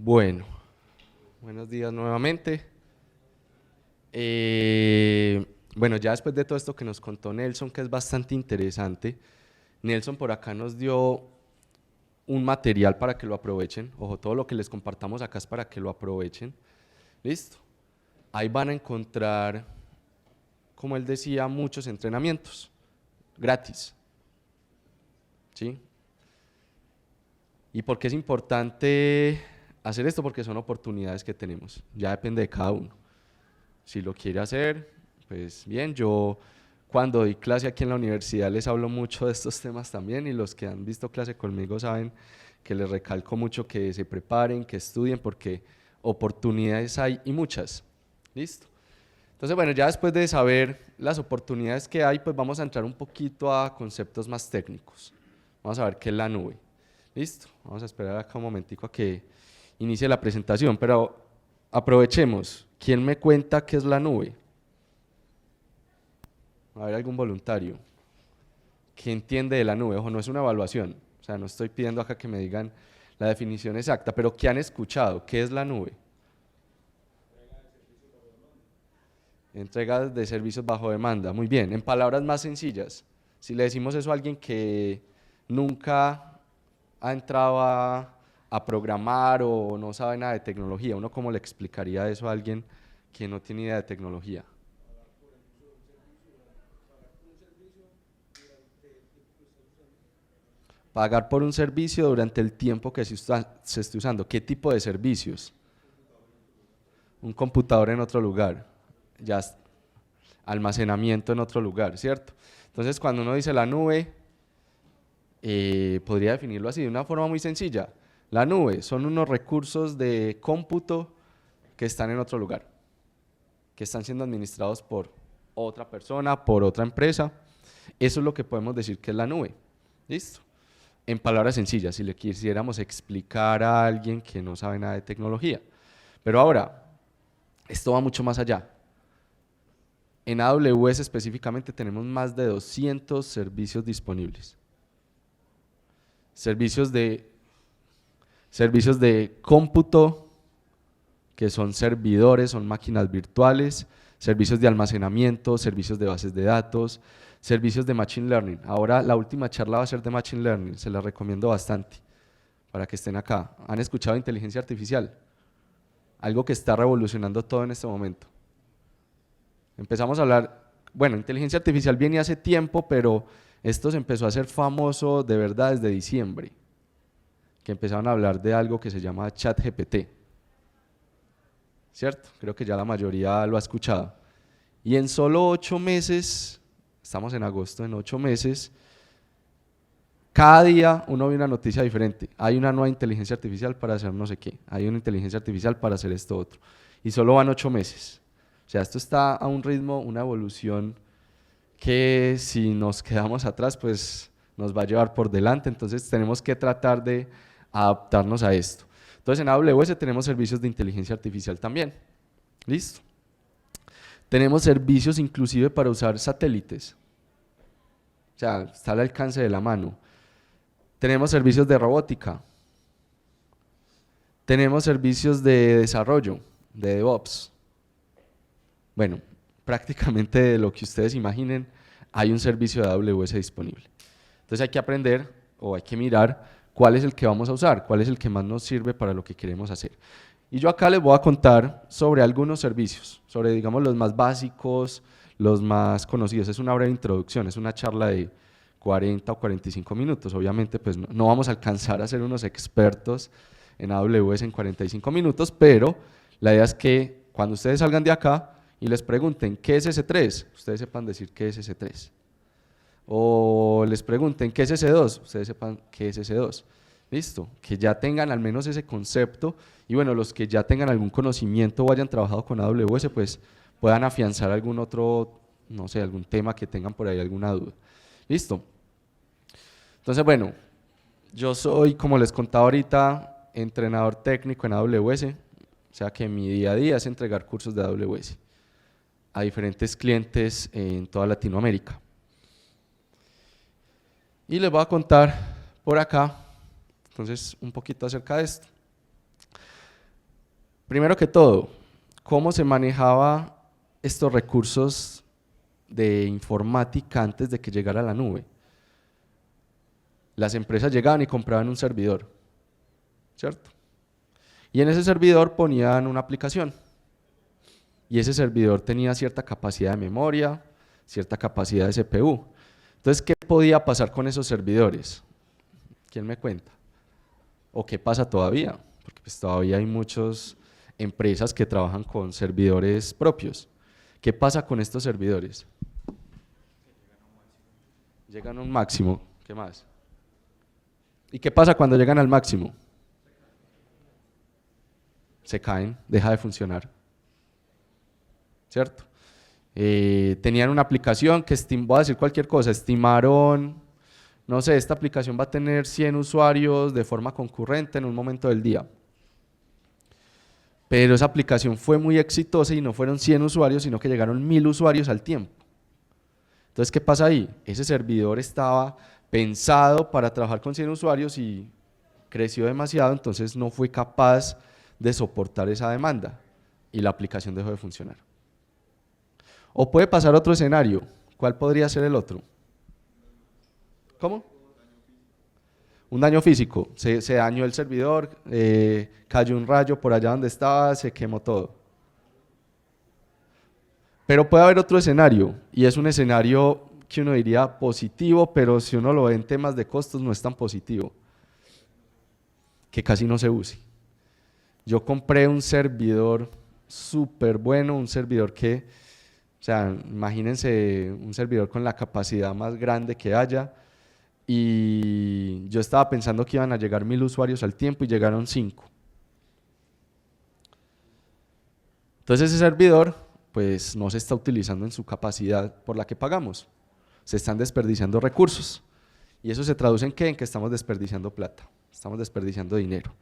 Bueno, buenos días nuevamente. Bueno, ya después de todo esto que nos contó Nelson, que es bastante interesante, Nelson por acá nos dio un material para que lo aprovechen. Ojo, todo lo que les compartamos acá es para que lo aprovechen. ¿Listo? Ahí van a encontrar, como él decía, muchos entrenamientos gratis. ¿Sí? ¿Y por qué es importante hacer esto? Porque son oportunidades que tenemos. Ya depende de cada uno. Si lo quiere hacer, pues bien, yo cuando doy clase aquí en la universidad les hablo mucho de estos temas también y los que han visto clase conmigo saben que les recalco mucho que se preparen, que estudien porque oportunidades hay y muchas. ¿Listo? Entonces, bueno, ya después de saber las oportunidades que hay, pues vamos a entrar un poquito a conceptos más técnicos. Vamos a ver qué es la nube. ¿Listo? Vamos a esperar acá un momentico a que inicie la presentación, pero aprovechemos. ¿Quién me cuenta qué es la nube? A ver, algún voluntario. ¿Qué entiende de la nube? Ojo, no es una evaluación. O sea, no estoy pidiendo acá que me digan la definición exacta, pero ¿qué han escuchado? ¿Qué es la nube? Entrega de servicios bajo demanda. Muy bien, en palabras más sencillas. Si le decimos eso a alguien que nunca ha entrado a programar o no sabe nada de tecnología, ¿uno cómo le explicaría eso a alguien que no tiene idea de tecnología? Pagar por un servicio durante el tiempo que se esté usando. ¿Qué tipo de servicios? Un computador en otro lugar, ya almacenamiento en otro lugar, ¿cierto? Entonces, cuando uno dice la nube, podría definirlo así de una forma muy sencilla. La nube son unos recursos de cómputo que están en otro lugar, que están siendo administrados por otra persona, por otra empresa. Eso es lo que podemos decir que es la nube. ¿Listo? En palabras sencillas, si le quisiéramos explicar a alguien que no sabe nada de tecnología. Pero ahora, esto va mucho más allá. En AWS específicamente tenemos más de 200 servicios disponibles. Servicios de, servicios de cómputo, que son servidores, son máquinas virtuales, servicios de almacenamiento, servicios de bases de datos, servicios de Machine Learning. Ahora la última charla va a ser de Machine Learning, se la recomiendo bastante para que estén acá. ¿Han escuchado inteligencia artificial? Algo que está revolucionando todo en este momento. Empezamos a hablar, bueno, inteligencia artificial viene hace tiempo, pero esto se empezó a hacer famoso de verdad desde diciembre, que empezaron a hablar de algo que se llama ChatGPT, ¿cierto? Creo que ya la mayoría lo ha escuchado. Y en solo 8 meses, estamos en agosto, en 8 meses, cada día uno ve una noticia diferente. Hay una nueva inteligencia artificial para hacer no sé qué, hay una inteligencia artificial para hacer esto otro. Y solo van 8 meses. O sea, esto está a un ritmo, una evolución que si nos quedamos atrás, pues nos va a llevar por delante. Entonces tenemos que tratar de adaptarnos a esto. Entonces en AWS tenemos servicios de inteligencia artificial también. ¿Listo? Tenemos servicios inclusive para usar satélites. O sea, está al alcance de la mano. Tenemos servicios de robótica. Tenemos servicios de desarrollo, de DevOps. Bueno, prácticamente de lo que ustedes imaginen, hay un servicio de AWS disponible. Entonces hay que aprender o hay que mirar cuál es el que vamos a usar, cuál es el que más nos sirve para lo que queremos hacer. Y yo acá les voy a contar sobre algunos servicios, sobre digamos los más básicos, los más conocidos. Es una breve introducción, es una charla de 40 o 45 minutos. Obviamente pues no vamos a alcanzar a ser unos expertos en AWS en 45 minutos, pero la idea es que cuando ustedes salgan de acá y les pregunten qué es S3, ustedes sepan decir qué es S3. O les pregunten qué es S2, ustedes sepan qué es S2. Listo, que ya tengan al menos ese concepto y bueno, los que ya tengan algún conocimiento o hayan trabajado con AWS, pues puedan afianzar algún otro, no sé, algún tema que tengan por ahí alguna duda. Listo. Entonces, bueno, yo soy, como les contaba ahorita, entrenador técnico en AWS, o sea que mi día a día es entregar cursos de AWS a diferentes clientes en toda Latinoamérica. Y les voy a contar por acá, entonces, un poquito acerca de esto. Primero que todo, ¿cómo se manejaba estos recursos de informática antes de que llegara la nube? Las empresas llegaban y compraban un servidor, ¿cierto? Y en ese servidor ponían una aplicación. Y ese servidor tenía cierta capacidad de memoria, cierta capacidad de CPU. Entonces, ¿qué podía pasar con esos servidores? ¿Quién me cuenta? ¿O qué pasa todavía? Porque pues todavía hay muchas empresas que trabajan con servidores propios. ¿Qué pasa con estos servidores? Llegan a un máximo. ¿Qué más? ¿Y qué pasa cuando llegan al máximo? Se caen, deja de funcionar. ¿Cierto? Tenían una aplicación que, voy a decir cualquier cosa, estimaron, no sé, esta aplicación va a tener 100 usuarios de forma concurrente en un momento del día. Pero esa aplicación fue muy exitosa y no fueron 100 usuarios, sino que llegaron 1000 usuarios al tiempo. Entonces, ¿qué pasa ahí? Ese servidor estaba pensado para trabajar con 100 usuarios y creció demasiado, entonces no fue capaz de soportar esa demanda y la aplicación dejó de funcionar. O puede pasar otro escenario. ¿Cuál podría ser el otro? ¿Cómo? Un daño físico. Se dañó el servidor, cayó un rayo por allá donde estaba, se quemó todo. Pero puede haber otro escenario, y es un escenario que uno diría positivo, pero si uno lo ve en temas de costos no es tan positivo. Que casi no se use. Yo compré un servidor súper bueno, un servidor que, o sea, imagínense un servidor con la capacidad más grande que haya, y yo estaba pensando que iban a llegar 1000 usuarios al tiempo y llegaron 5. Entonces ese servidor pues no se está utilizando en su capacidad por la que pagamos. Se están desperdiciando recursos. ¿Y eso se traduce en qué? En que estamos desperdiciando plata, estamos desperdiciando dinero.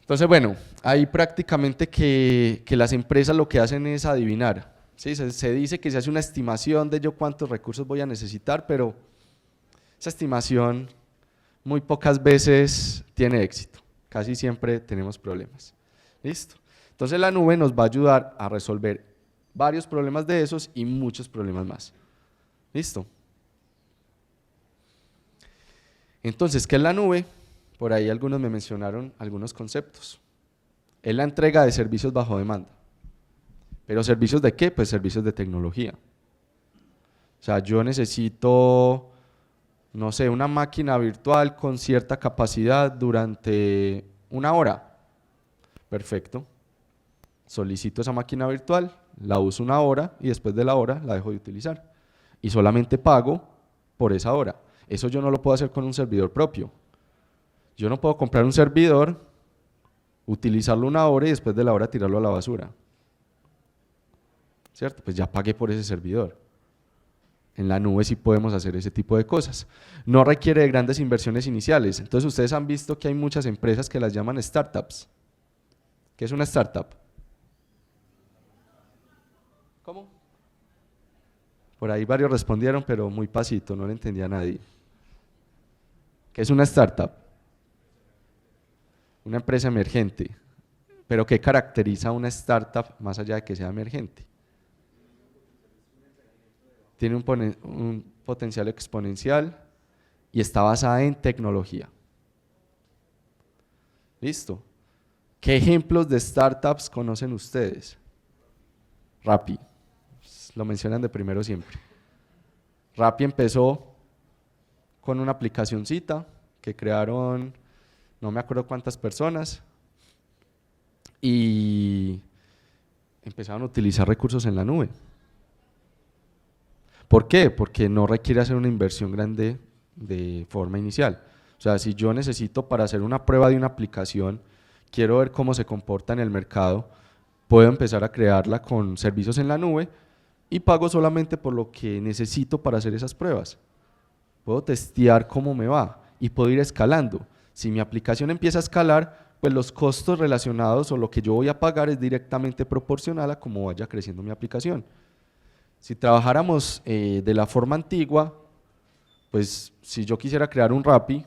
Entonces, bueno, ahí prácticamente que las empresas lo que hacen es adivinar. ¿Sí? Se dice que se hace una estimación de yo cuántos recursos voy a necesitar, pero esa estimación muy pocas veces tiene éxito. Casi siempre tenemos problemas. ¿Listo? Entonces la nube nos va a ayudar a resolver varios problemas de esos y muchos problemas más. ¿Listo? Entonces, ¿qué es la nube? Por ahí algunos me mencionaron algunos conceptos. Es la entrega de servicios bajo demanda. ¿Pero servicios de qué? Pues servicios de tecnología. O sea, yo necesito, no sé, una máquina virtual con cierta capacidad durante 1 hora. Perfecto. Solicito esa máquina virtual, la uso 1 hora y después de la hora la dejo de utilizar. Y solamente pago por esa hora. Eso yo no lo puedo hacer con un servidor propio. Yo no puedo comprar un servidor, utilizarlo 1 hora y después de la hora tirarlo a la basura. ¿Cierto? Pues ya pagué por ese servidor. En la nube sí podemos hacer ese tipo de cosas. No requiere de grandes inversiones iniciales. Entonces ustedes han visto que hay muchas empresas que las llaman startups. ¿Qué es una startup? ¿Cómo? Por ahí varios respondieron, pero muy pasito, no le entendía a nadie. ¿Qué es una startup? Una empresa emergente. ¿Pero qué caracteriza a una startup más allá de que sea emergente? Tiene un potencial exponencial y está basada en tecnología. ¿Listo? ¿Qué ejemplos de startups conocen ustedes? Rappi, lo mencionan de primero siempre. Rappi empezó con una aplicacioncita que crearon, no me acuerdo cuántas personas, y empezaron a utilizar recursos en la nube. ¿Por qué? Porque no requiere hacer una inversión grande de forma inicial. O sea, si yo necesito para hacer una prueba de una aplicación, quiero ver cómo se comporta en el mercado, puedo empezar a crearla con servicios en la nube y pago solamente por lo que necesito para hacer esas pruebas. Puedo testear cómo me va y puedo ir escalando. Si mi aplicación empieza a escalar, pues los costos relacionados o lo que yo voy a pagar es directamente proporcional a cómo vaya creciendo mi aplicación. Si trabajáramos de la forma antigua, pues si yo quisiera crear un Rappi,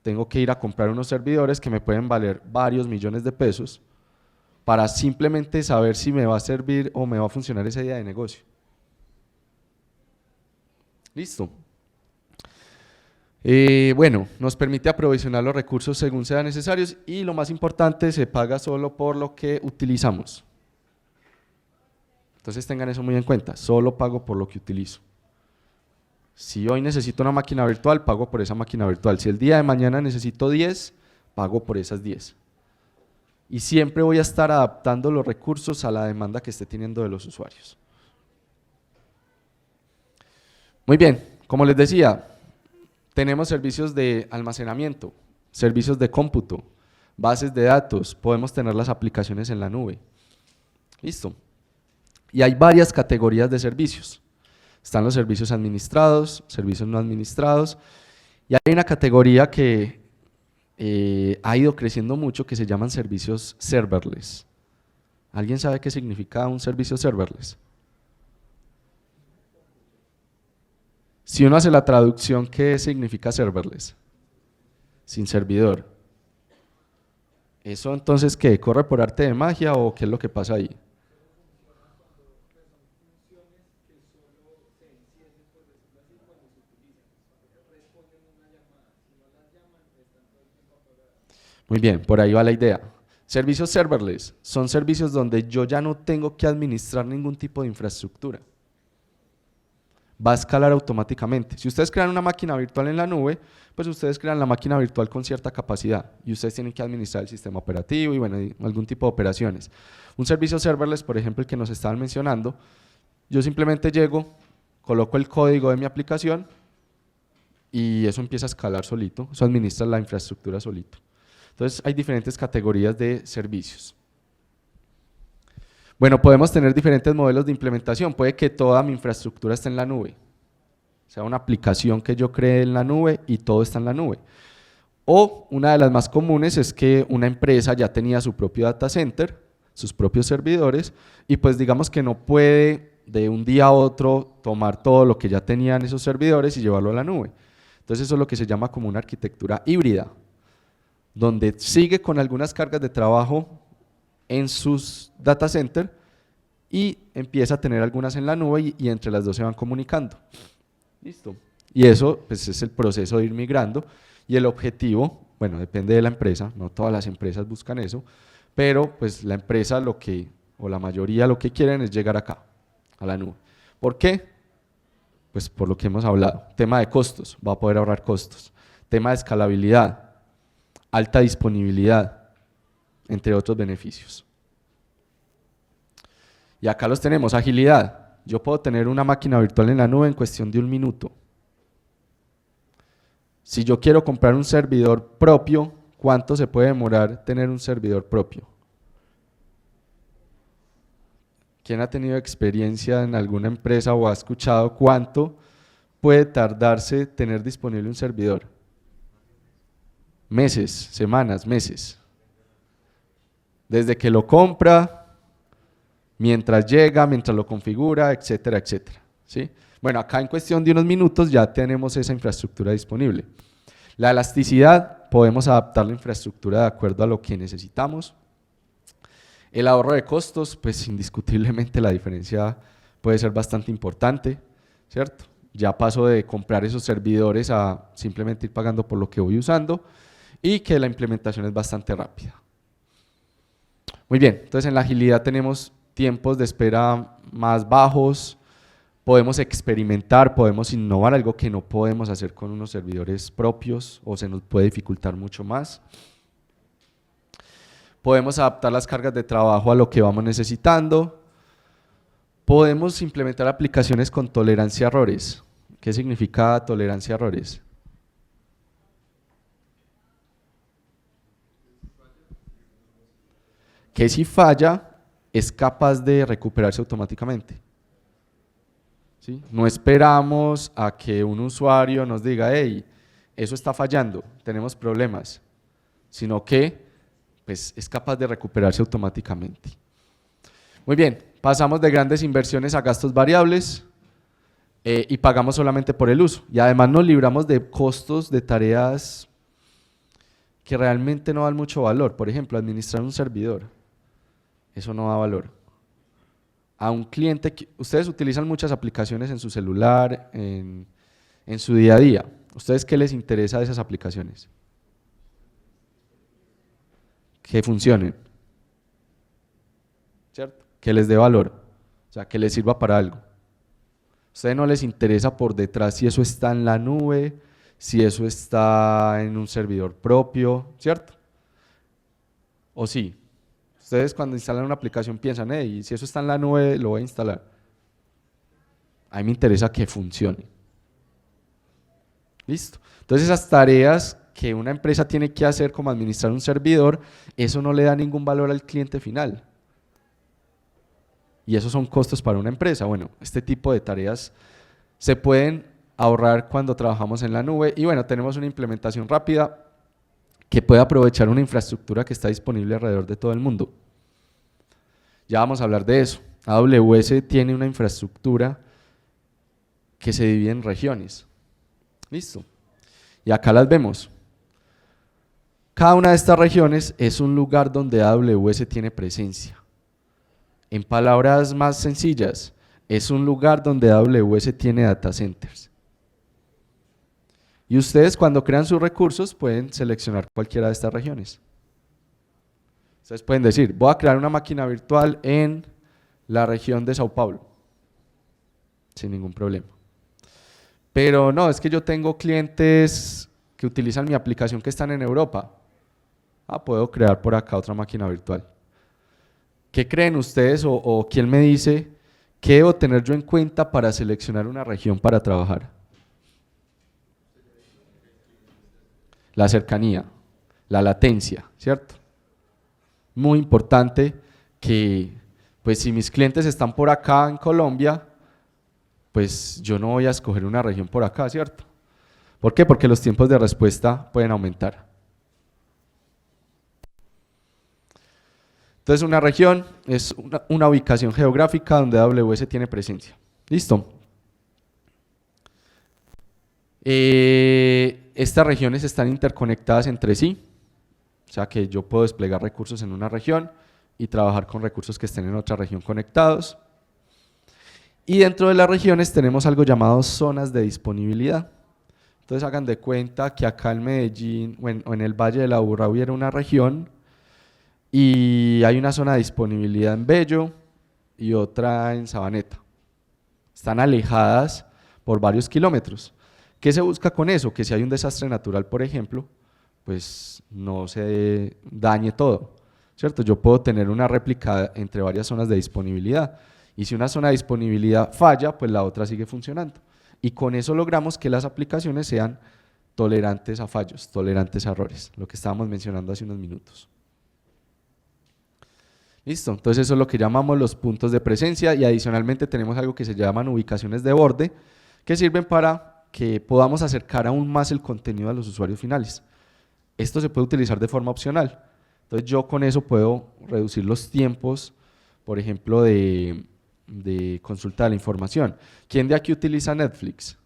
tengo que ir a comprar unos servidores que me pueden valer varios millones de pesos para simplemente saber si me va a servir o me va a funcionar esa idea de negocio. Listo. Bueno, nos permite aprovisionar los recursos según sean necesarios y lo más importante, se paga solo por lo que utilizamos. Entonces tengan eso muy en cuenta, solo pago por lo que utilizo. Si hoy necesito una máquina virtual, pago por esa máquina virtual. Si el día de mañana necesito 10, pago por esas 10. Y siempre voy a estar adaptando los recursos a la demanda que esté teniendo de los usuarios. Muy bien, como les decía, tenemos servicios de almacenamiento, servicios de cómputo, bases de datos, podemos tener las aplicaciones en la nube. Listo. Y hay varias categorías de servicios. Están los servicios administrados, servicios no administrados, y hay una categoría que ha ido creciendo mucho que se llaman servicios serverless. ¿Alguien sabe qué significa un servicio serverless? Si uno hace la traducción, ¿qué significa serverless? Sin servidor. ¿Eso entonces qué? ¿Corre por arte de magia o qué es lo que pasa ahí? Muy bien, por ahí va la idea. Servicios serverless son servicios donde yo ya no tengo que administrar ningún tipo de infraestructura. Va a escalar automáticamente. Si ustedes crean una máquina virtual en la nube, pues ustedes crean la máquina virtual con cierta capacidad y ustedes tienen que administrar el sistema operativo y bueno, y algún tipo de operaciones. Un servicio serverless, por ejemplo, el que nos estaban mencionando, yo simplemente llego, coloco el código de mi aplicación y eso empieza a escalar solito, eso administra la infraestructura solito. Entonces hay diferentes categorías de servicios. Bueno, podemos tener diferentes modelos de implementación. Puede que toda mi infraestructura esté en la nube. O sea, una aplicación que yo cree en la nube y todo está en la nube. O una de las más comunes es que una empresa ya tenía su propio data center, sus propios servidores, y pues digamos que no puede de un día a otro tomar todo lo que ya tenían esos servidores y llevarlo a la nube. Entonces eso es lo que se llama como una arquitectura híbrida, donde sigue con algunas cargas de trabajo en sus data center y empieza a tener algunas en la nube y entre las dos se van comunicando. Listo. Y eso pues es el proceso de ir migrando y el objetivo, bueno, depende de la empresa, no todas las empresas buscan eso, pero pues la empresa lo que, o la mayoría lo que quieren es llegar acá, a la nube. ¿Por qué? Pues por lo que hemos hablado. Tema de costos, va a poder ahorrar costos. Tema de escalabilidad, alta disponibilidad, entre otros beneficios. Y acá los tenemos, agilidad. Yo puedo tener una máquina virtual en la nube en cuestión de 1 minuto. Si yo quiero comprar un servidor propio, ¿cuánto se puede demorar tener un servidor propio? ¿Quién ha tenido experiencia en alguna empresa o ha escuchado cuánto puede tardarse tener disponible un servidor? Meses, semanas, meses. Desde que lo compra, mientras llega, mientras lo configura, etcétera, etcétera. ¿Sí? Bueno, acá en cuestión de unos minutos ya tenemos esa infraestructura disponible. La elasticidad, podemos adaptar la infraestructura de acuerdo a lo que necesitamos. El ahorro de costos, pues indiscutiblemente la diferencia puede ser bastante importante, ¿cierto? Ya paso de comprar esos servidores a simplemente ir pagando por lo que voy usando y que la implementación es bastante rápida. Muy bien, entonces en la agilidad tenemos tiempos de espera más bajos, podemos experimentar, podemos innovar, algo que no podemos hacer con unos servidores propios o se nos puede dificultar mucho más. Podemos adaptar las cargas de trabajo a lo que vamos necesitando. Podemos implementar aplicaciones con tolerancia a errores. ¿Qué significa tolerancia a errores? Que si falla, es capaz de recuperarse automáticamente. ¿Sí? No esperamos a que un usuario nos diga, hey, eso está fallando, tenemos problemas, sino que pues, es capaz de recuperarse automáticamente. Muy bien, pasamos de grandes inversiones a gastos variables y pagamos solamente por el uso. Y además nos libramos de costos de tareas que realmente no dan mucho valor. Por ejemplo, administrar un servidor. eso no da valor. A un cliente, ustedes utilizan muchas aplicaciones en su celular, en su día a día. ¿Ustedes qué les interesa de esas aplicaciones? Que funcionen, ¿cierto? Que les dé valor, o sea, que les sirva para algo. A ustedes no les interesa por detrás si eso está en la nube, si eso está en un servidor propio, ¿cierto? ¿O sí? Ustedes cuando instalan una aplicación piensan, hey, si eso está en la nube, lo voy a instalar. A mí me interesa que funcione. ¿Listo? Entonces esas tareas que una empresa tiene que hacer como administrar un servidor, eso no le da ningún valor al cliente final. Y esos son costos para una empresa. Bueno, este tipo de tareas se pueden ahorrar cuando trabajamos en la nube. Y bueno, tenemos una implementación rápida que puede aprovechar una infraestructura que está disponible alrededor de todo el mundo. Ya vamos a hablar de eso. AWS tiene una infraestructura que se divide en regiones. ¿Listo? Y acá las vemos. Cada una de estas regiones es un lugar donde AWS tiene presencia. En palabras más sencillas, es un lugar donde AWS tiene data centers. Y ustedes cuando crean sus recursos pueden seleccionar cualquiera de estas regiones. Ustedes pueden decir, voy a crear una máquina virtual en la región de Sao Paulo, sin ningún problema. Pero no, es que yo tengo clientes que utilizan mi aplicación que están en Europa. Puedo crear por acá otra máquina virtual. ¿Qué creen ustedes o quién me dice qué debo tener yo en cuenta para seleccionar una región para trabajar? La cercanía, la latencia, ¿cierto? Muy importante que, pues si mis clientes están por acá en Colombia, pues yo no voy a escoger una región por acá, ¿cierto? ¿Por qué? Porque los tiempos de respuesta pueden aumentar. Entonces una región es una ubicación geográfica donde AWS tiene presencia. ¿Listo? Estas regiones están interconectadas entre sí, o sea que yo puedo desplegar recursos en una región y trabajar con recursos que estén en otra región conectados. Y dentro de las regiones tenemos algo llamado zonas de disponibilidad. Entonces hagan de cuenta que acá en Medellín o en el Valle de la Aburrá hubiera una región y hay una zona de disponibilidad en Bello y otra en Sabaneta. Están alejadas por varios kilómetros. ¿Qué se busca con eso? Que si hay un desastre natural, por ejemplo, pues no se dañe todo, ¿cierto? Yo puedo tener una réplica entre varias zonas de disponibilidad y si una zona de disponibilidad falla, pues la otra sigue funcionando. Y con eso logramos que las aplicaciones sean tolerantes a fallos, tolerantes a errores, lo que estábamos mencionando hace unos minutos. Listo, entonces eso es lo que llamamos los puntos de presencia y adicionalmente tenemos algo que se llaman ubicaciones de borde que sirven para que podamos acercar aún más el contenido a los usuarios finales. Esto se puede utilizar de forma opcional, entonces yo con eso puedo reducir los tiempos, por ejemplo, de consulta de la información. ¿Quién de aquí utiliza Netflix?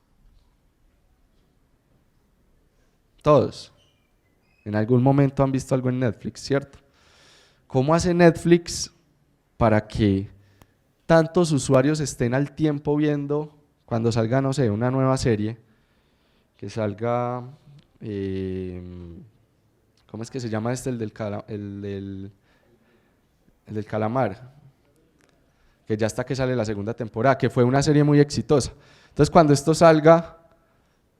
Todos. En algún momento han visto algo en Netflix, ¿cierto? ¿Cómo hace Netflix para que tantos usuarios estén al tiempo viendo cuando salga, no sé, una nueva serie, que salga, ¿cómo es que se llama este? El del calamar, que ya está que sale la segunda temporada, que fue una serie muy exitosa. Entonces cuando esto salga,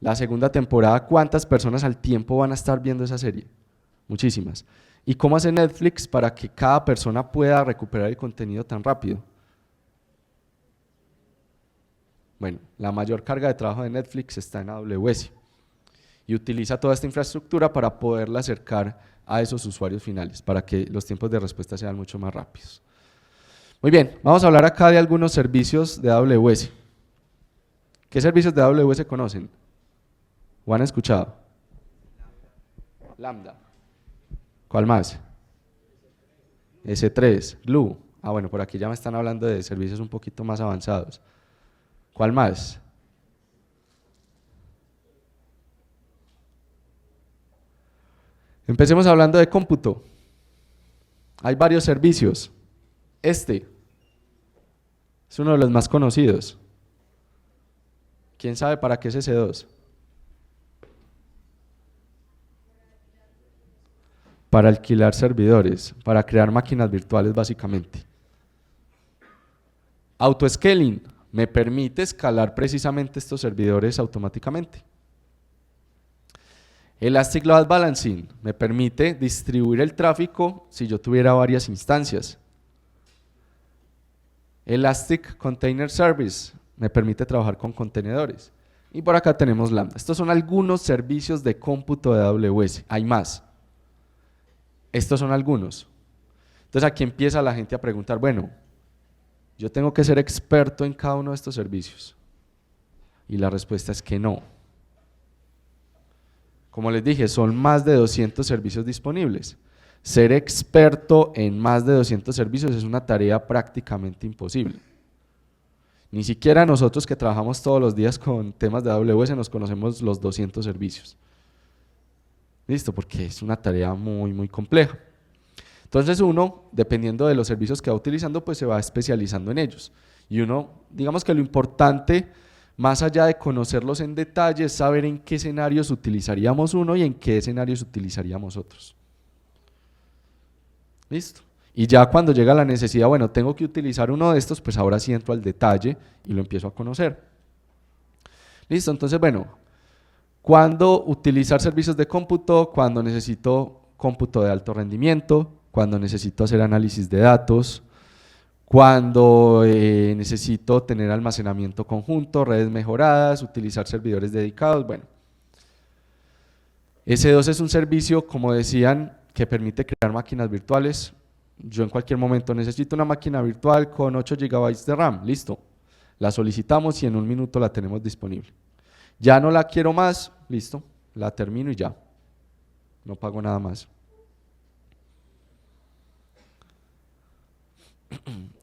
la segunda temporada, ¿cuántas personas al tiempo van a estar viendo esa serie? Muchísimas. ¿Y cómo hace Netflix para que cada persona pueda recuperar el contenido tan rápido? Bueno, la mayor carga de trabajo de Netflix está en AWS y utiliza toda esta infraestructura para poderla acercar a esos usuarios finales, para que los tiempos de respuesta sean mucho más rápidos. Muy bien, vamos a hablar acá de algunos servicios de AWS. ¿Qué servicios de AWS conocen? ¿O han escuchado? Lambda. ¿Cuál más? S3, Glue. Bueno, por aquí ya me están hablando de servicios un poquito más avanzados. ¿Cuál más? Empecemos hablando de cómputo. Hay varios servicios. Este es uno de los más conocidos. ¿Quién sabe para qué es S2? Para alquilar servidores, para crear máquinas virtuales básicamente. Autoscaling me permite escalar precisamente estos servidores automáticamente. Elastic Load Balancing me permite distribuir el tráfico si yo tuviera varias instancias. Elastic Container Service me permite trabajar con contenedores. Y por acá tenemos Lambda. Estos son algunos servicios de cómputo de AWS. Hay más. Estos son algunos. Entonces aquí empieza la gente a preguntar, bueno, yo tengo que ser experto en cada uno de estos servicios. Y la respuesta es que no. Como les dije, son más de 200 servicios disponibles. Ser experto en más de 200 servicios es una tarea prácticamente imposible. Ni siquiera nosotros que trabajamos todos los días con temas de AWS nos conocemos los 200 servicios. ¿Listo? Porque es una tarea muy, muy compleja. Entonces uno, dependiendo de los servicios que va utilizando, pues se va especializando en ellos. Y uno, digamos que lo importante, más allá de conocerlos en detalle, es saber en qué escenarios utilizaríamos uno y en qué escenarios utilizaríamos otros. ¿Listo? Y ya cuando llega la necesidad, bueno, tengo que utilizar uno de estos, pues ahora sí entro al detalle y lo empiezo a conocer. ¿Listo? Entonces, bueno, ¿cuándo utilizar servicios de cómputo? Cuando necesito cómputo de alto rendimiento, cuando necesito hacer análisis de datos, cuando necesito tener almacenamiento conjunto, redes mejoradas, utilizar servidores dedicados, bueno. S2 es un servicio, como decían, que permite crear máquinas virtuales. Yo en cualquier momento necesito una máquina virtual con 8 GB de RAM, listo. La solicitamos y en un minuto la tenemos disponible. Ya no la quiero más, listo, la termino y ya. No pago nada más.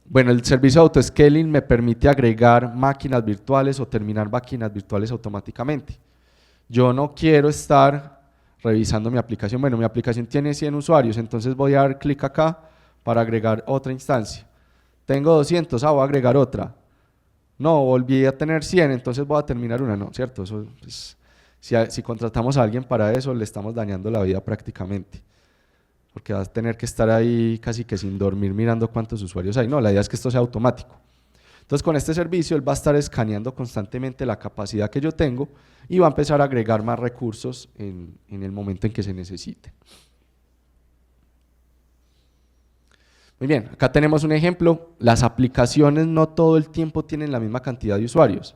Bueno, el servicio de autoscaling me permite agregar máquinas virtuales o terminar máquinas virtuales automáticamente. Yo no quiero estar revisando mi aplicación. Bueno, mi aplicación tiene 100 usuarios, entonces voy a dar clic acá para agregar otra instancia. Tengo 200, voy a agregar otra. No, volví a tener 100, entonces voy a terminar una. No, ¿cierto? Eso, pues, si contratamos a alguien para eso, le estamos dañando la vida prácticamente. Porque vas a tener que estar ahí casi que sin dormir mirando cuántos usuarios hay. No, la idea es que esto sea automático. Entonces con este servicio él va a estar escaneando constantemente la capacidad que yo tengo y va a empezar a agregar más recursos en el momento en que se necesite. Muy bien, acá tenemos un ejemplo. Las aplicaciones no todo el tiempo tienen la misma cantidad de usuarios.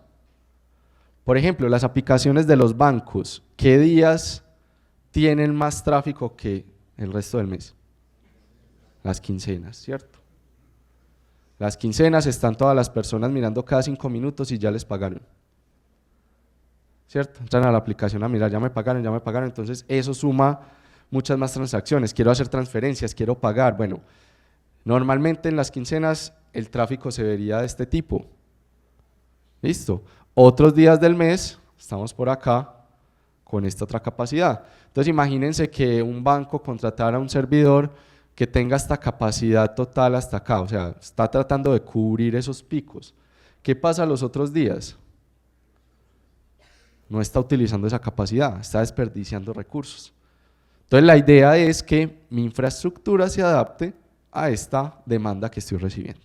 Por ejemplo, las aplicaciones de los bancos, ¿qué días tienen más tráfico que el resto del mes? Las quincenas, ¿cierto? Las quincenas están todas las personas mirando cada 5 minutos y ya les pagaron. ¿Cierto? Entran a la aplicación a mirar, ya me pagaron, entonces eso suma muchas más transacciones. Quiero hacer transferencias, quiero pagar. Bueno, normalmente en las quincenas el tráfico se vería de este tipo. ¿Listo? Otros días del mes, estamos por acá, con esta otra capacidad. Entonces imagínense que un banco contratara un servidor que tenga esta capacidad total hasta acá, o sea, está tratando de cubrir esos picos. ¿Qué pasa los otros días? No está utilizando esa capacidad, está desperdiciando recursos. Entonces la idea es que mi infraestructura se adapte a esta demanda que estoy recibiendo.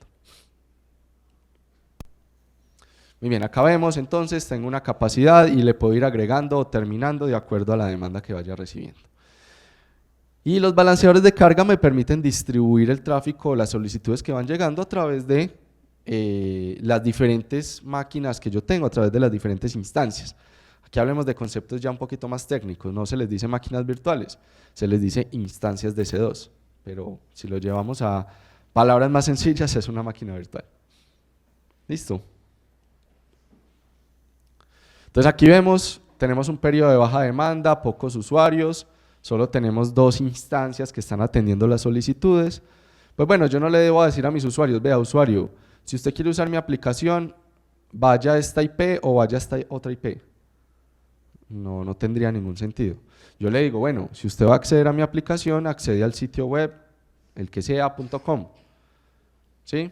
Muy bien, acá vemos entonces, tengo una capacidad y le puedo ir agregando o terminando de acuerdo a la demanda que vaya recibiendo. Y los balanceadores de carga me permiten distribuir el tráfico, las solicitudes que van llegando a través de las diferentes máquinas que yo tengo, a través de las diferentes instancias. Aquí hablemos de conceptos ya un poquito más técnicos, no se les dice máquinas virtuales, se les dice instancias de C2, pero si lo llevamos a palabras más sencillas es una máquina virtual. ¿Listo? Entonces aquí vemos, tenemos un periodo de baja demanda, pocos usuarios, solo tenemos 2 instancias que están atendiendo las solicitudes. Pues bueno, yo no le debo decir a mis usuarios, vea usuario, si usted quiere usar mi aplicación, vaya a esta IP o vaya a esta otra IP. No tendría ningún sentido. Yo le digo, bueno, si usted va a acceder a mi aplicación, accede al sitio web, el que sea.com. ¿sí?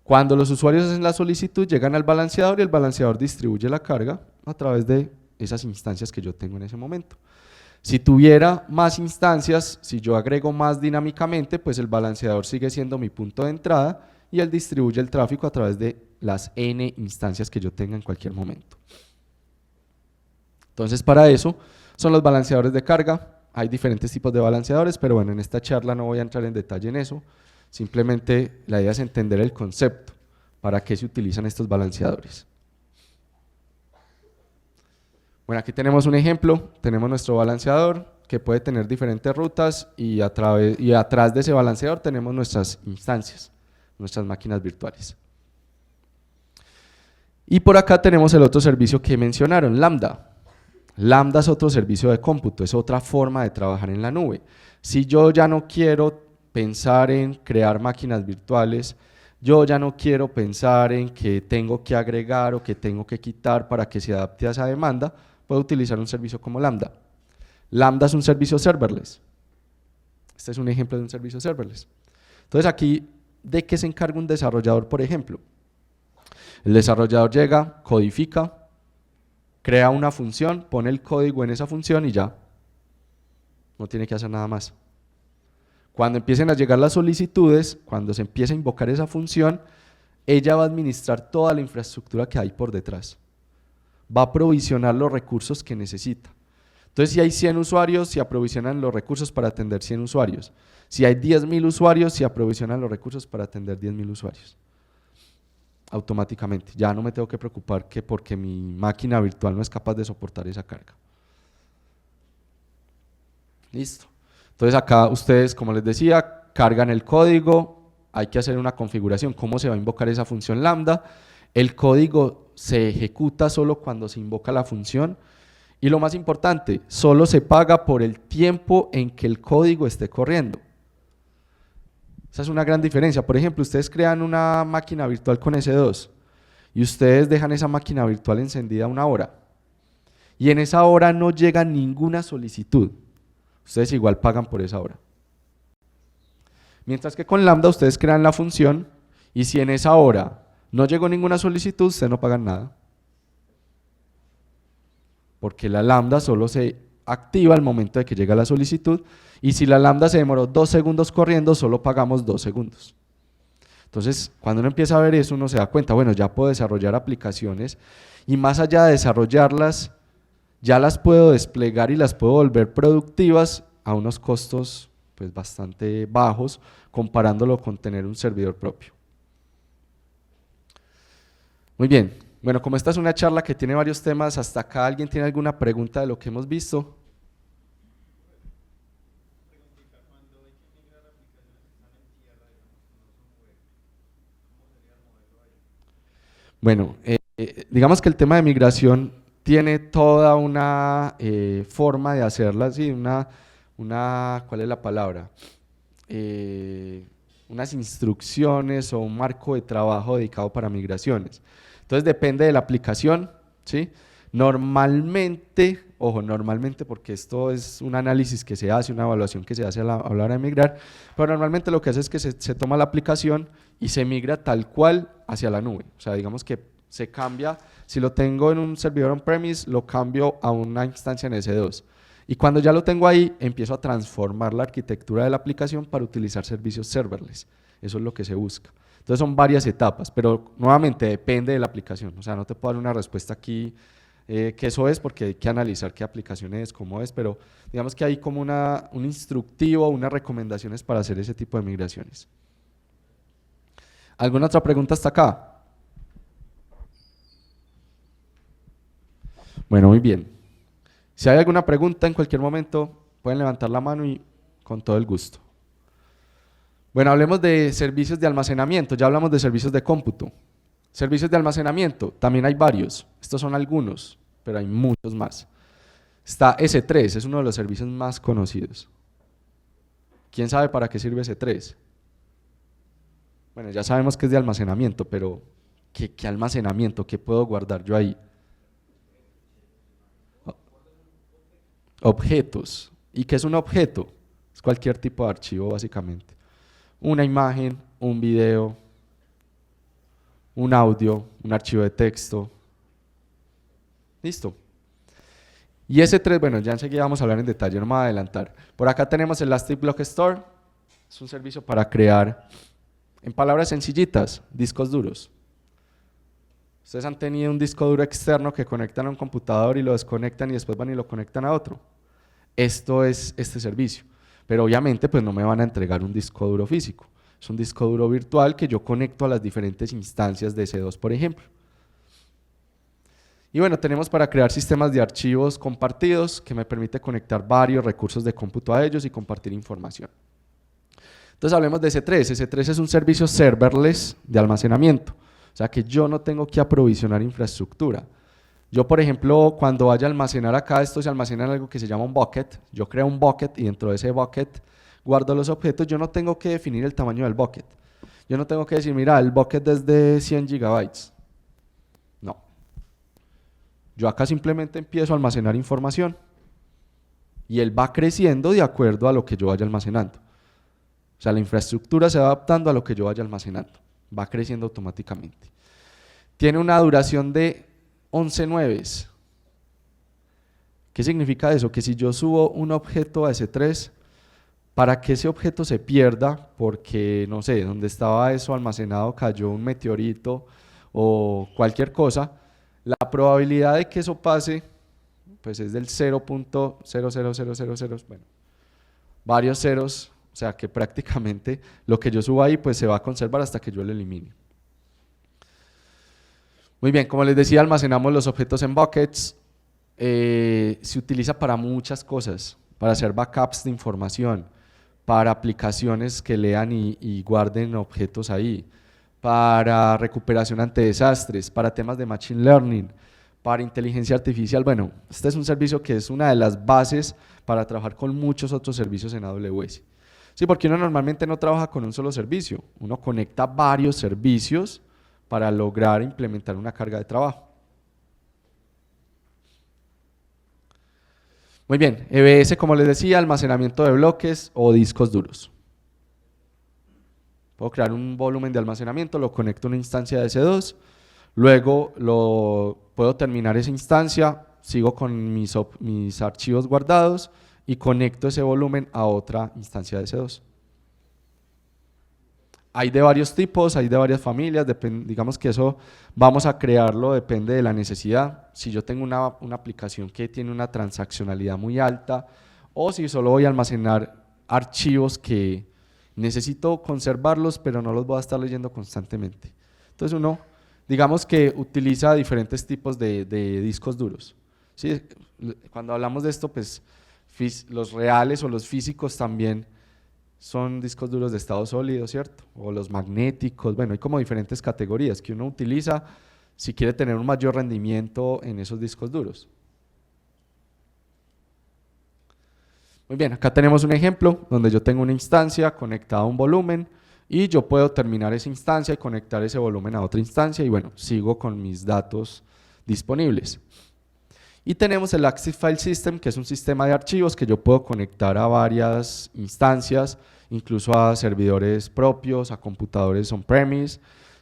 Cuando los usuarios hacen la solicitud, llegan al balanceador y el balanceador distribuye la carga a través de esas instancias que yo tengo en ese momento. Si tuviera más instancias, si yo agrego más dinámicamente, pues el balanceador sigue siendo mi punto de entrada y él distribuye el tráfico a través de las n instancias que yo tenga en cualquier momento. Entonces, para eso son los balanceadores de carga. Hay diferentes tipos de balanceadores, pero bueno, en esta charla no voy a entrar en detalle en eso. Simplemente la idea es entender el concepto, para qué se utilizan estos balanceadores. Bueno, aquí tenemos un ejemplo, tenemos nuestro balanceador que puede tener diferentes rutas y atrás de ese balanceador tenemos nuestras instancias, nuestras máquinas virtuales. Y por acá tenemos el otro servicio que mencionaron, Lambda. Lambda es otro servicio de cómputo, es otra forma de trabajar en la nube. Si yo ya no quiero pensar en crear máquinas virtuales, yo ya no quiero pensar en que tengo que agregar o que tengo que quitar para que se adapte a esa demanda, puedo utilizar un servicio como Lambda. Lambda es un servicio serverless. Este es un ejemplo de un servicio serverless. Entonces aquí, ¿de qué se encarga un desarrollador, por ejemplo? El desarrollador llega, codifica, crea una función, pone el código en esa función y ya. No tiene que hacer nada más. Cuando empiecen a llegar las solicitudes, cuando se empiece a invocar esa función, ella va a administrar toda la infraestructura que hay por detrás. Va a provisionar los recursos que necesita. Entonces, si hay 100 usuarios, se aprovisionan los recursos para atender 100 usuarios. Si hay 10.000 usuarios, se aprovisionan los recursos para atender 10.000 usuarios. Automáticamente. Ya no me tengo que preocupar que porque mi máquina virtual no es capaz de soportar esa carga. Listo. Entonces acá ustedes, como les decía, cargan el código, hay que hacer una configuración, cómo se va a invocar esa función lambda. El código se ejecuta solo cuando se invoca la función y lo más importante, solo se paga por el tiempo en que el código esté corriendo. Esa es una gran diferencia. Por ejemplo, ustedes crean una máquina virtual con S2 y ustedes dejan esa máquina virtual encendida 1 hora y en esa hora no llega ninguna solicitud. Ustedes igual pagan por esa hora. Mientras que con Lambda ustedes crean la función y si en esa hora no llegó ninguna solicitud, ustedes no pagan nada. Porque la Lambda solo se activa al momento de que llega la solicitud y si la Lambda se demoró 2 segundos corriendo, solo pagamos 2 segundos. Entonces, cuando uno empieza a ver eso, uno se da cuenta, bueno, ya puedo desarrollar aplicaciones y más allá de desarrollarlas, ya las puedo desplegar y las puedo volver productivas a unos costos pues bastante bajos comparándolo con tener un servidor propio. Muy bien, bueno, como esta es una charla que tiene varios temas, hasta acá ¿alguien tiene alguna pregunta de lo que hemos visto? Bueno, digamos que el tema de migración tiene toda una forma de hacerla, así, ¿cuál es la palabra? Unas instrucciones o un marco de trabajo dedicado para migraciones. Entonces depende de la aplicación, ¿sí? Normalmente, ojo, normalmente porque esto es un análisis que se hace, una evaluación que se hace a la hora de migrar, pero normalmente lo que hace es que se toma la aplicación y se migra tal cual hacia la nube. O sea, digamos que se cambia, si lo tengo en un servidor on-premise, lo cambio a una instancia en S2. Y cuando ya lo tengo ahí, empiezo a transformar la arquitectura de la aplicación para utilizar servicios serverless. Eso es lo que se busca. Entonces son varias etapas, pero nuevamente depende de la aplicación. O sea, no te puedo dar una respuesta aquí que eso es porque hay que analizar qué aplicación es, cómo es, pero digamos que hay como un instructivo, unas recomendaciones para hacer ese tipo de migraciones. ¿Alguna otra pregunta hasta acá? Bueno, muy bien. Si hay alguna pregunta en cualquier momento, pueden levantar la mano y con todo el gusto. Bueno, hablemos de servicios de almacenamiento, ya hablamos de servicios de cómputo. Servicios de almacenamiento, también hay varios, estos son algunos, pero hay muchos más. Está S3, es uno de los servicios más conocidos. ¿Quién sabe para qué sirve S3? Bueno, ya sabemos que es de almacenamiento, pero ¿qué almacenamiento? ¿Qué puedo guardar yo ahí? Objetos. ¿Y qué es un objeto? Es cualquier tipo de archivo básicamente. Una imagen, un video, un audio, un archivo de texto. Listo. Y ese 3, bueno, ya enseguida vamos a hablar en detalle, no me voy a adelantar. Por acá tenemos Elastic Block Store, es un servicio para crear, en palabras sencillitas, discos duros. Ustedes han tenido un disco duro externo que conectan a un computador y lo desconectan y después van y lo conectan a otro. Esto es este servicio, pero obviamente pues no me van a entregar un disco duro físico, es un disco duro virtual que yo conecto a las diferentes instancias de EC2, por ejemplo. Y bueno, tenemos para crear sistemas de archivos compartidos que me permite conectar varios recursos de cómputo a ellos y compartir información. Entonces hablemos de S3. S3 es un servicio serverless de almacenamiento, o sea que yo no tengo que aprovisionar infraestructura. Yo, por ejemplo, cuando vaya a almacenar acá, esto se almacena en algo que se llama un bucket. Yo creo un bucket y dentro de ese bucket guardo los objetos. Yo no tengo que definir el tamaño del bucket. Yo no tengo que decir, mira, el bucket es de 100 gigabytes. No. Yo acá simplemente empiezo a almacenar información y él va creciendo de acuerdo a lo que yo vaya almacenando. O sea, la infraestructura se va adaptando a lo que yo vaya almacenando. Va creciendo automáticamente. Tiene una duración de 11 nueves. ¿Qué significa eso? Que si yo subo un objeto a S3, para que ese objeto se pierda, porque no sé, donde estaba eso almacenado cayó un meteorito o cualquier cosa, la probabilidad de que eso pase pues es del 0.00000, bueno, varios ceros, o sea que prácticamente lo que yo suba ahí pues se va a conservar hasta que yo lo elimine. Muy bien, como les decía, almacenamos los objetos en buckets. Se utiliza para muchas cosas, para hacer backups de información, para aplicaciones que lean y guarden objetos ahí, para recuperación ante desastres, para temas de machine learning, para inteligencia artificial. Bueno, este es un servicio que es una de las bases para trabajar con muchos otros servicios en AWS. Sí, porque uno normalmente no trabaja con un solo servicio, uno conecta varios servicios para lograr implementar una carga de trabajo. Muy bien, EBS, como les decía, almacenamiento de bloques o discos duros. Puedo crear un volumen de almacenamiento, lo conecto a una instancia de S2, luego puedo terminar esa instancia, sigo con mis archivos guardados y conecto ese volumen a otra instancia de S2. Hay de varios tipos, hay de varias familias, digamos que eso vamos a crearlo, depende de la necesidad. Si yo tengo una aplicación que tiene una transaccionalidad muy alta o si solo voy a almacenar archivos que necesito conservarlos pero no los voy a estar leyendo constantemente. Entonces uno, digamos que utiliza diferentes tipos de discos duros. ¿Sí? Cuando hablamos de esto, pues los reales o los físicos también son discos duros de estado sólido, ¿cierto? O los magnéticos, bueno, hay como diferentes categorías que uno utiliza si quiere tener un mayor rendimiento en esos discos duros. Muy bien, acá tenemos un ejemplo donde yo tengo una instancia conectada a un volumen y yo puedo terminar esa instancia y conectar ese volumen a otra instancia y bueno, sigo con mis datos disponibles. Y tenemos el Active File System, que es un sistema de archivos que yo puedo conectar a varias instancias, incluso a servidores propios, a computadores on-premise.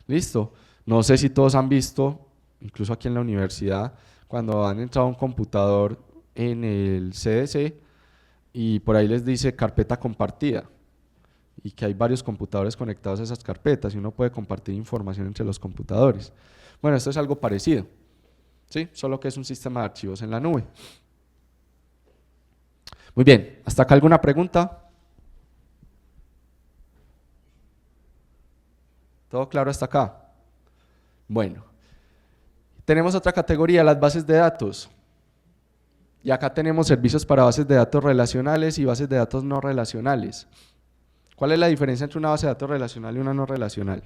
Listo. No sé si todos han visto, incluso aquí en la universidad, cuando han entrado a un computador en el CDC y por ahí les dice carpeta compartida y que hay varios computadores conectados a esas carpetas y uno puede compartir información entre los computadores. Bueno, esto es algo parecido. ¿Sí? Solo que es un sistema de archivos en la nube. Muy bien, ¿hasta acá alguna pregunta? ¿Todo claro hasta acá? Bueno, tenemos otra categoría, las bases de datos. Y acá tenemos servicios para bases de datos relacionales y bases de datos no relacionales. ¿Cuál es la diferencia entre una base de datos relacional y una no relacional?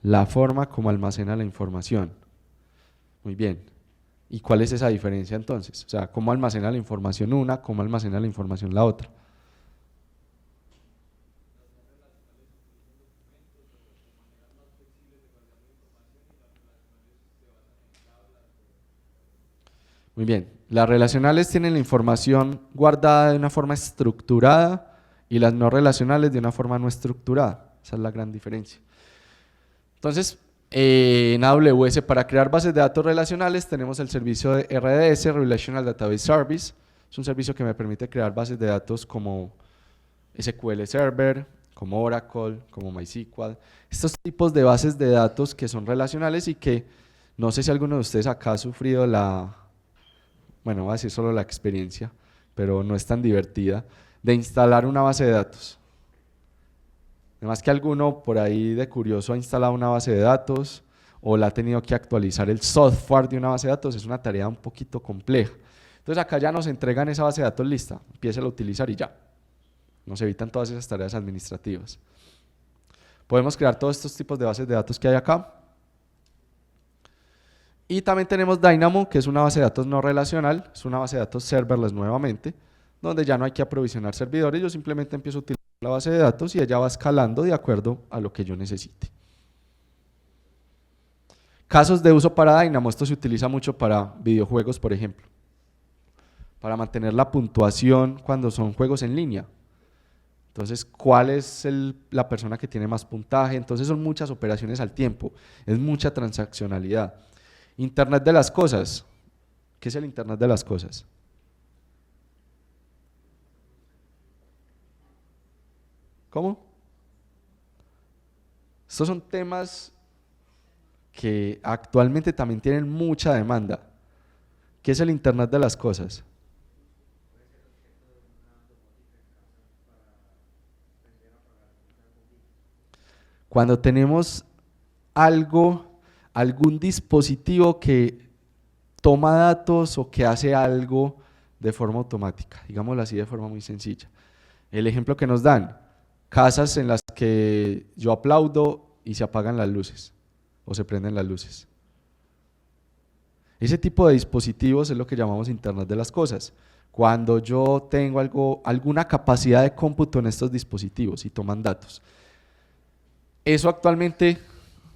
La forma como almacena la información. Muy bien. ¿Y cuál es esa diferencia entonces? O sea, ¿cómo almacena la información una, cómo almacena la información la otra? Muy bien. Las relacionales tienen la información guardada de una forma estructurada y las no relacionales de una forma no estructurada. Esa es la gran diferencia. Entonces, en AWS para crear bases de datos relacionales tenemos el servicio de RDS, Relational Database Service. Es un servicio que me permite crear bases de datos como SQL Server, como Oracle, como MySQL. Estos tipos de bases de datos que son relacionales y que no sé si alguno de ustedes acá ha sufrido bueno, voy a decir solo la experiencia, pero no es tan divertida, de instalar una base de datos. Además que alguno por ahí de curioso ha instalado una base de datos o la ha tenido que actualizar el software de una base de datos, es una tarea un poquito compleja. Entonces acá ya nos entregan esa base de datos lista, empieza a utilizar y ya. Nos evitan todas esas tareas administrativas. Podemos crear todos estos tipos de bases de datos que hay acá. Y también tenemos Dynamo, que es una base de datos no relacional, es una base de datos serverless nuevamente, donde ya no hay que aprovisionar servidores, yo simplemente empiezo a utilizar la base de datos y ella va escalando de acuerdo a lo que yo necesite. Casos de uso para Dynamo, esto se utiliza mucho para videojuegos, por ejemplo, para mantener la puntuación cuando son juegos en línea. Entonces, ¿cuál es la persona que tiene más puntaje? Entonces son muchas operaciones al tiempo, es mucha transaccionalidad. Internet de las cosas. ¿Qué es el Internet de las cosas? ¿Cómo? Estos son temas que actualmente también tienen mucha demanda. ¿Qué es el Internet de las cosas? Cuando tenemos algún dispositivo que toma datos o que hace algo de forma automática, digámoslo así de forma muy sencilla. El ejemplo que nos dan, casas en las que yo aplaudo y se apagan las luces o se prenden las luces. Ese tipo de dispositivos es lo que llamamos Internet de las cosas. Cuando yo tengo alguna capacidad de cómputo en estos dispositivos y toman datos. Eso actualmente,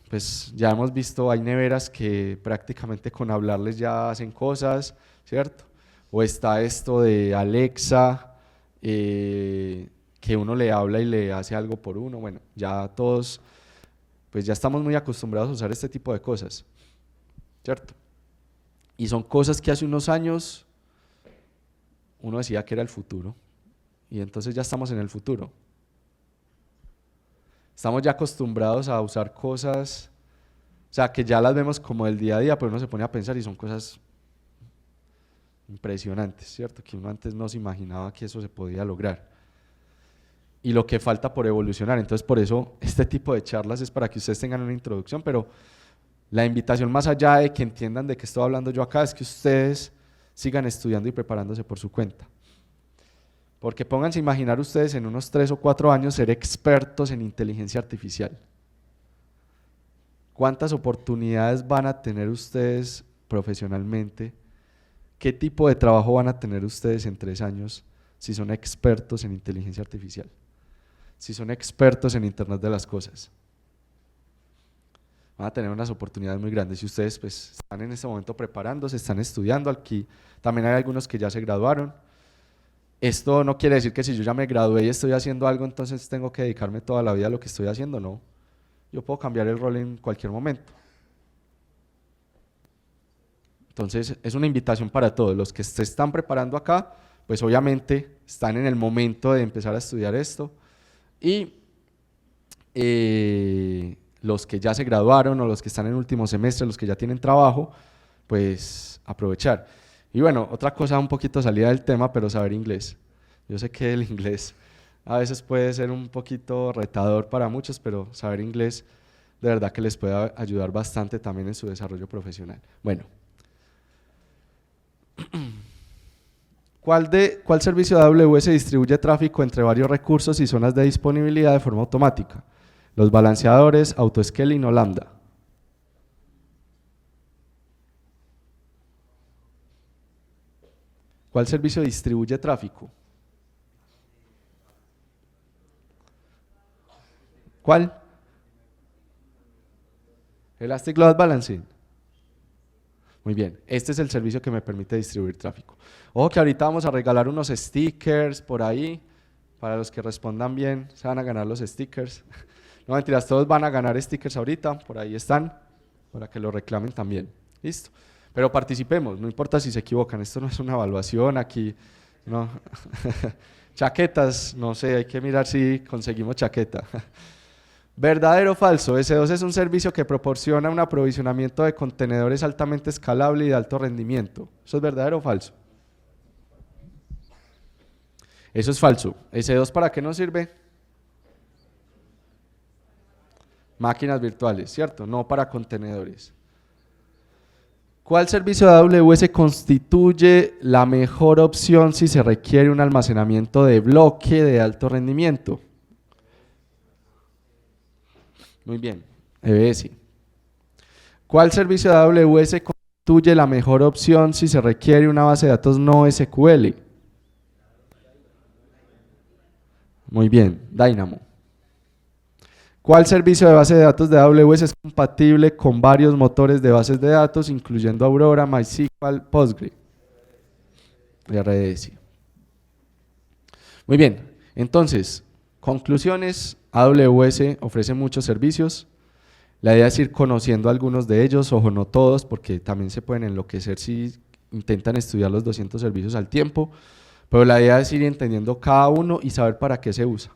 pues ya hemos visto, hay neveras que prácticamente con hablarles ya hacen cosas, ¿cierto? O está esto de Alexa, que uno le habla y le hace algo por uno. Bueno, ya todos, pues ya estamos muy acostumbrados a usar este tipo de cosas, ¿cierto? Y son cosas que hace unos años uno decía que era el futuro, y entonces ya estamos en el futuro. Estamos ya acostumbrados a usar cosas, o sea, que ya las vemos como el día a día, pero uno se pone a pensar y son cosas impresionantes, ¿cierto? Que uno antes no se imaginaba que eso se podía lograr. Y lo que falta por evolucionar. Entonces, por eso este tipo de charlas es para que ustedes tengan una introducción, pero la invitación más allá de que entiendan de qué estoy hablando yo acá es que ustedes sigan estudiando y preparándose por su cuenta. Porque pónganse a imaginar ustedes en unos 3 o 4 años ser expertos en inteligencia artificial. ¿Cuántas oportunidades van a tener ustedes profesionalmente? ¿Qué tipo de trabajo van a tener ustedes en 3 años si son expertos en inteligencia artificial? Si son expertos en Internet de las cosas. Van a tener unas oportunidades muy grandes. Si ustedes pues, están en este momento preparándose, están estudiando, aquí también hay algunos que ya se graduaron. Esto no quiere decir que si yo ya me gradué y estoy haciendo algo, entonces tengo que dedicarme toda la vida a lo que estoy haciendo, no. Yo puedo cambiar el rol en cualquier momento. Entonces es una invitación para todos. Los que se están preparando acá, pues obviamente están en el momento de empezar a estudiar esto. Y los que ya se graduaron o los que están en último semestre, los que ya tienen trabajo, pues aprovechar. Y bueno, otra cosa un poquito salida del tema, pero saber inglés. Yo sé que el inglés a veces puede ser un poquito retador para muchos, pero saber inglés de verdad que les puede ayudar bastante también en su desarrollo profesional. Bueno, ¿cuál servicio de AWS distribuye tráfico entre varios recursos y zonas de disponibilidad de forma automática? Los balanceadores, autoscaling o lambda. ¿Cuál servicio distribuye tráfico? ¿Cuál? Elastic Load Balancing. Muy bien, este es el servicio que me permite distribuir tráfico. Ojo que ahorita vamos a regalar unos stickers por ahí, para los que respondan bien, se van a ganar los stickers. No mentiras, todos van a ganar stickers ahorita, por ahí están, para que lo reclamen también. Listo. Pero participemos, no importa si se equivocan, esto no es una evaluación aquí, no. Chaquetas, no sé, hay que mirar si conseguimos chaqueta. ¿Verdadero o falso? S2 es un servicio que proporciona un aprovisionamiento de contenedores altamente escalable y de alto rendimiento. ¿Eso es verdadero o falso? Eso es falso. S2, ¿para qué nos sirve? Máquinas virtuales, ¿cierto? No para contenedores. ¿Cuál servicio de AWS constituye la mejor opción si se requiere un almacenamiento de bloque de alto rendimiento? Muy bien, EBS. ¿Cuál servicio de AWS constituye la mejor opción si se requiere una base de datos no SQL? Muy bien, Dynamo. ¿Cuál servicio de base de datos de AWS es compatible con varios motores de bases de datos, incluyendo Aurora, MySQL, Postgre? RDS. Muy bien, entonces, conclusiones, AWS ofrece muchos servicios. La idea es ir conociendo algunos de ellos, ojo, no todos, porque también se pueden enloquecer si intentan estudiar los 200 servicios al tiempo, pero la idea es ir entendiendo cada uno y saber para qué se usa.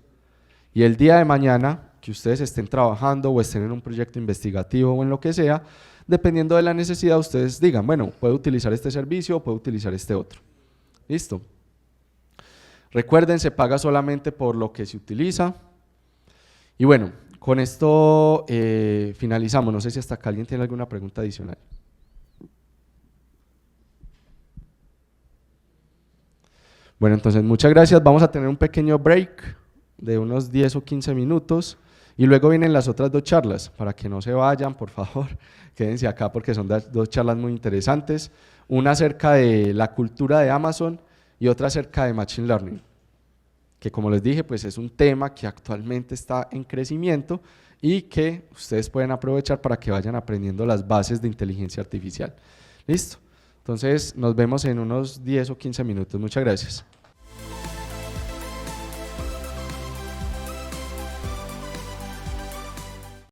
Y el día de mañana, que ustedes estén trabajando o estén en un proyecto investigativo o en lo que sea, dependiendo de la necesidad, ustedes digan, bueno, puedo utilizar este servicio o puedo utilizar este otro. ¿Listo? Recuerden, se paga solamente por lo que se utiliza. Y bueno, con esto finalizamos. No sé si hasta acá alguien tiene alguna pregunta adicional. Bueno, entonces muchas gracias. Vamos a tener un pequeño break de unos 10 o 15 minutos y luego vienen las otras dos charlas. Para que no se vayan, por favor, quédense acá porque son dos charlas muy interesantes. Una acerca de la cultura de Amazon y otra acerca de Machine Learning, que como les dije, pues es un tema que actualmente está en crecimiento y que ustedes pueden aprovechar para que vayan aprendiendo las bases de inteligencia artificial. ¿Listo? Entonces nos vemos en unos 10 o 15 minutos. Muchas gracias.